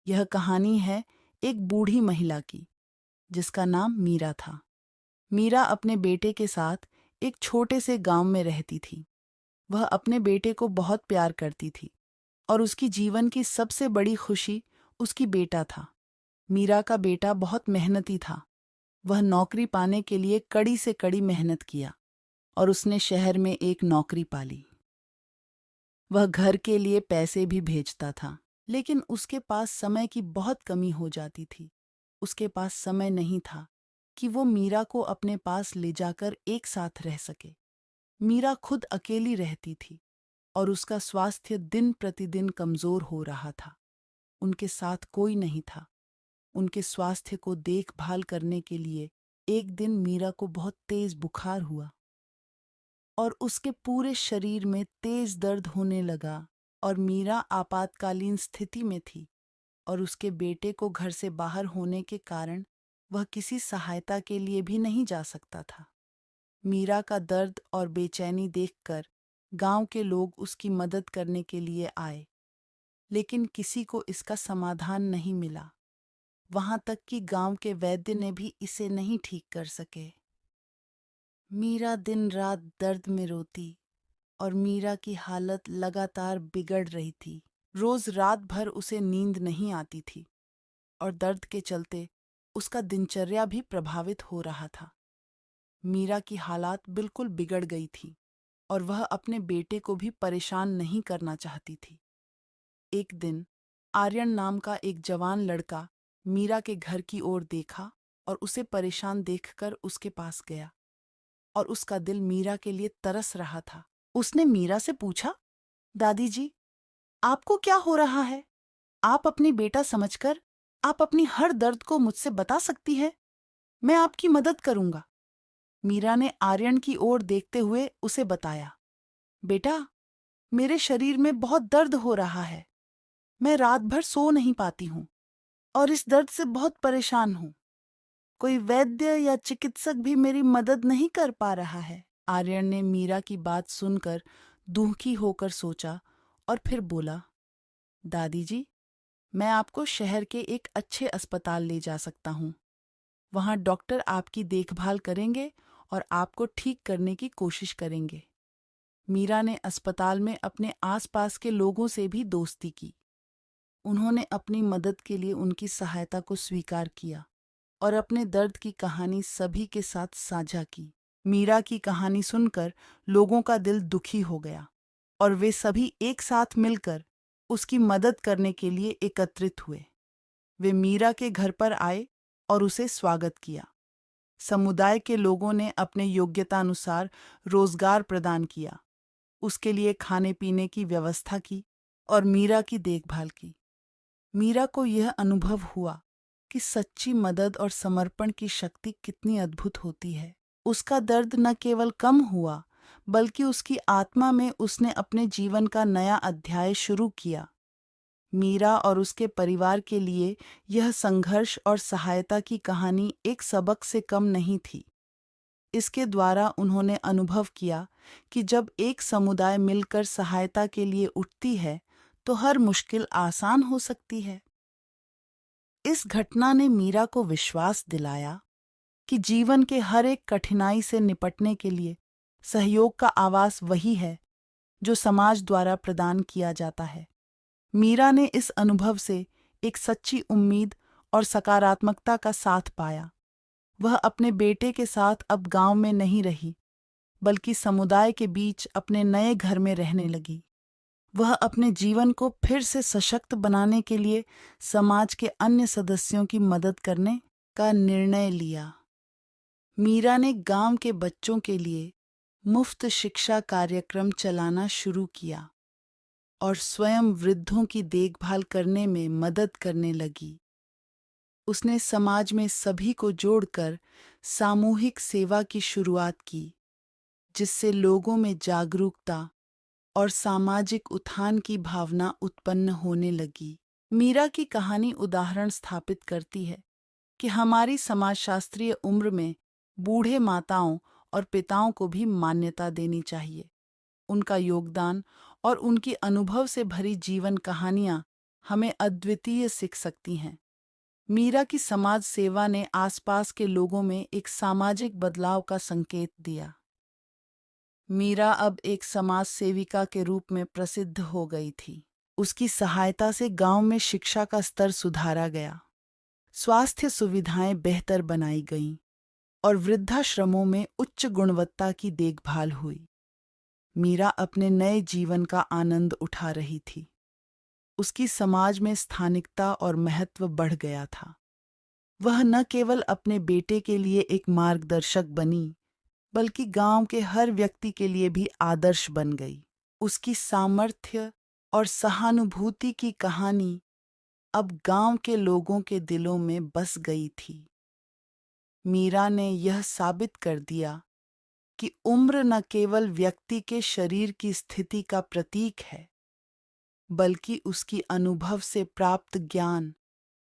यह कहानी है एक बूढ़ी महिला की, जिसका नाम मीरा था। मीरा अपने बेटे के साथ एक छोटे से गांव में रहती थी। वह अपने बेटे को बहुत प्यार करती थी और उसकी जीवन की सबसे बड़ी खुशी उसकी बेटा था। मीरा का बेटा बहुत मेहनती था। वह नौकरी पाने के लिए कड़ी से कड़ी मेहनत किया और उसने शहर में एक नौकरी पाली। वह घर के लिए पैसे भी भेजता था, लेकिन उसके पास समय की बहुत कमी हो जाती थी। उसके पास समय नहीं था कि वो मीरा को अपने पास ले जाकर एक साथ रह सके। मीरा खुद अकेली रहती थी और उसका स्वास्थ्य दिन प्रतिदिन कमजोर हो रहा था। उनके साथ कोई नहीं था। उनके स्वास्थ्य को देखभाल करने के लिए एक दिन मीरा को बहुत तेज बुखार हुआ और उसके पूरे शरीर में तेज दर्द होने लगा और मीरा आपातकालीन स्थिति में थी और उसके बेटे को घर से बाहर होने के कारण वह किसी सहायता के लिए भी नहीं जा सकता था। मीरा का दर्द और बेचैनी देखकर गांव के लोग उसकी मदद करने के लिए आए, लेकिन किसी को इसका समाधान नहीं मिला। वहां तक कि गांव के वैद्य ने भी इसे नहीं ठीक कर सके। मीरा दिन रात दर्द में रोती और मीरा की हालत लगातार बिगड़ रही थी। रोज रात भर उसे नींद नहीं आती थी और दर्द के चलते उसका दिनचर्या भी प्रभावित हो रहा था। मीरा की हालात बिल्कुल बिगड़ गई थी और वह अपने बेटे को भी परेशान नहीं करना चाहती थी। एक दिन आर्यन नाम का एक जवान लड़का मीरा के घर की ओर देखा और उसे परेशान देखकर उसके पास गया और उसका दिल मीरा के लिए तरस रहा था। उसने मीरा से पूछा, दादी जी, आपको क्या हो रहा है? आप अपनी बेटा समझकर आप अपनी हर दर्द को मुझसे बता सकती है। मैं आपकी मदद करूंगा। मीरा ने आर्यन की ओर देखते हुए उसे बताया, बेटा, मेरे शरीर में बहुत दर्द हो रहा है। मैं रात भर सो नहीं पाती हूँ और इस दर्द से बहुत परेशान हूँ। कोई वैद्य या चिकित्सक भी मेरी मदद नहीं कर पा रहा है। आर्यन ने मीरा की बात सुनकर दुखी होकर सोचा और फिर बोला, दादी जी, मैं आपको शहर के एक अच्छे अस्पताल ले जा सकता हूँ। वहाँ डॉक्टर आपकी देखभाल करेंगे और आपको ठीक करने की कोशिश करेंगे। मीरा ने अस्पताल में अपने आसपास के लोगों से भी दोस्ती की। उन्होंने अपनी मदद के लिए उनकी सहायता को स्वीकार किया और अपने दर्द की कहानी सभी के साथ साझा की। मीरा की कहानी सुनकर लोगों का दिल दुखी हो गया और वे सभी एक साथ मिलकर उसकी मदद करने के लिए एकत्रित हुए। वे मीरा के घर पर आए और उसे स्वागत किया। समुदाय के लोगों ने अपने योग्यता अनुसार रोजगार प्रदान किया, उसके लिए खाने पीने की व्यवस्था की और मीरा की देखभाल की। मीरा को यह अनुभव हुआ कि सच्ची मदद और समर्पण की शक्ति कितनी अद्भुत होती है। उसका दर्द न केवल कम हुआ, बल्कि उसकी आत्मा में उसने अपने जीवन का नया अध्याय शुरू किया। मीरा और उसके परिवार के लिए यह संघर्ष और सहायता की कहानी एक सबक से कम नहीं थी। इसके द्वारा उन्होंने अनुभव किया कि जब एक समुदाय मिलकर सहायता के लिए उठती है, तो हर मुश्किल आसान हो सकती है। इस घटना ने मीरा को विश्वास दिलाया कि जीवन के हर एक कठिनाई से निपटने के लिए सहयोग का आवास वही है जो समाज द्वारा प्रदान किया जाता है। मीरा ने इस अनुभव से एक सच्ची उम्मीद और सकारात्मकता का साथ पाया। वह अपने बेटे के साथ अब गांव में नहीं रही, बल्कि समुदाय के बीच अपने नए घर में रहने लगी। वह अपने जीवन को फिर से सशक्त बनाने के लिए समाज के अन्य सदस्यों की मदद करने का निर्णय लिया। मीरा ने गांव के बच्चों के लिए मुफ्त शिक्षा कार्यक्रम चलाना शुरू किया और स्वयं वृद्धों की देखभाल करने में मदद करने लगी। उसने समाज में सभी को जोड़कर सामूहिक सेवा की शुरुआत की, जिससे लोगों में जागरूकता और सामाजिक उत्थान की भावना उत्पन्न होने लगी। मीरा की कहानी उदाहरण स्थापित करती है कि हमारी समाजशास्त्रीय उम्र में बूढ़े माताओं और पिताओं को भी मान्यता देनी चाहिए। उनका योगदान और उनकी अनुभव से भरी जीवन कहानियाँ हमें अद्वितीय सीख सकती हैं। मीरा की समाज सेवा ने आसपास के लोगों में एक सामाजिक बदलाव का संकेत दिया। मीरा अब एक समाज सेविका के रूप में प्रसिद्ध हो गई थी। उसकी सहायता से गांव में शिक्षा का स्तर सुधारा गया, स्वास्थ्य सुविधाएं बेहतर बनाई गईं और वृद्धाश्रमों में उच्च गुणवत्ता की देखभाल हुई। मीरा अपने नए जीवन का आनंद उठा रही थी। उसकी समाज में स्थानिकता और महत्व बढ़ गया था। वह न केवल अपने बेटे के लिए एक मार्गदर्शक बनी, बल्कि गांव के हर व्यक्ति के लिए भी आदर्श बन गई। उसकी सामर्थ्य और सहानुभूति की कहानी अब गांव के लोगों के दिलों में बस गई थी। मीरा ने यह साबित कर दिया कि उम्र न केवल व्यक्ति के शरीर की स्थिति का प्रतीक है, बल्कि उसकी अनुभव से प्राप्त ज्ञान,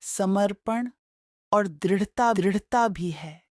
समर्पण और दृढ़ता भी है।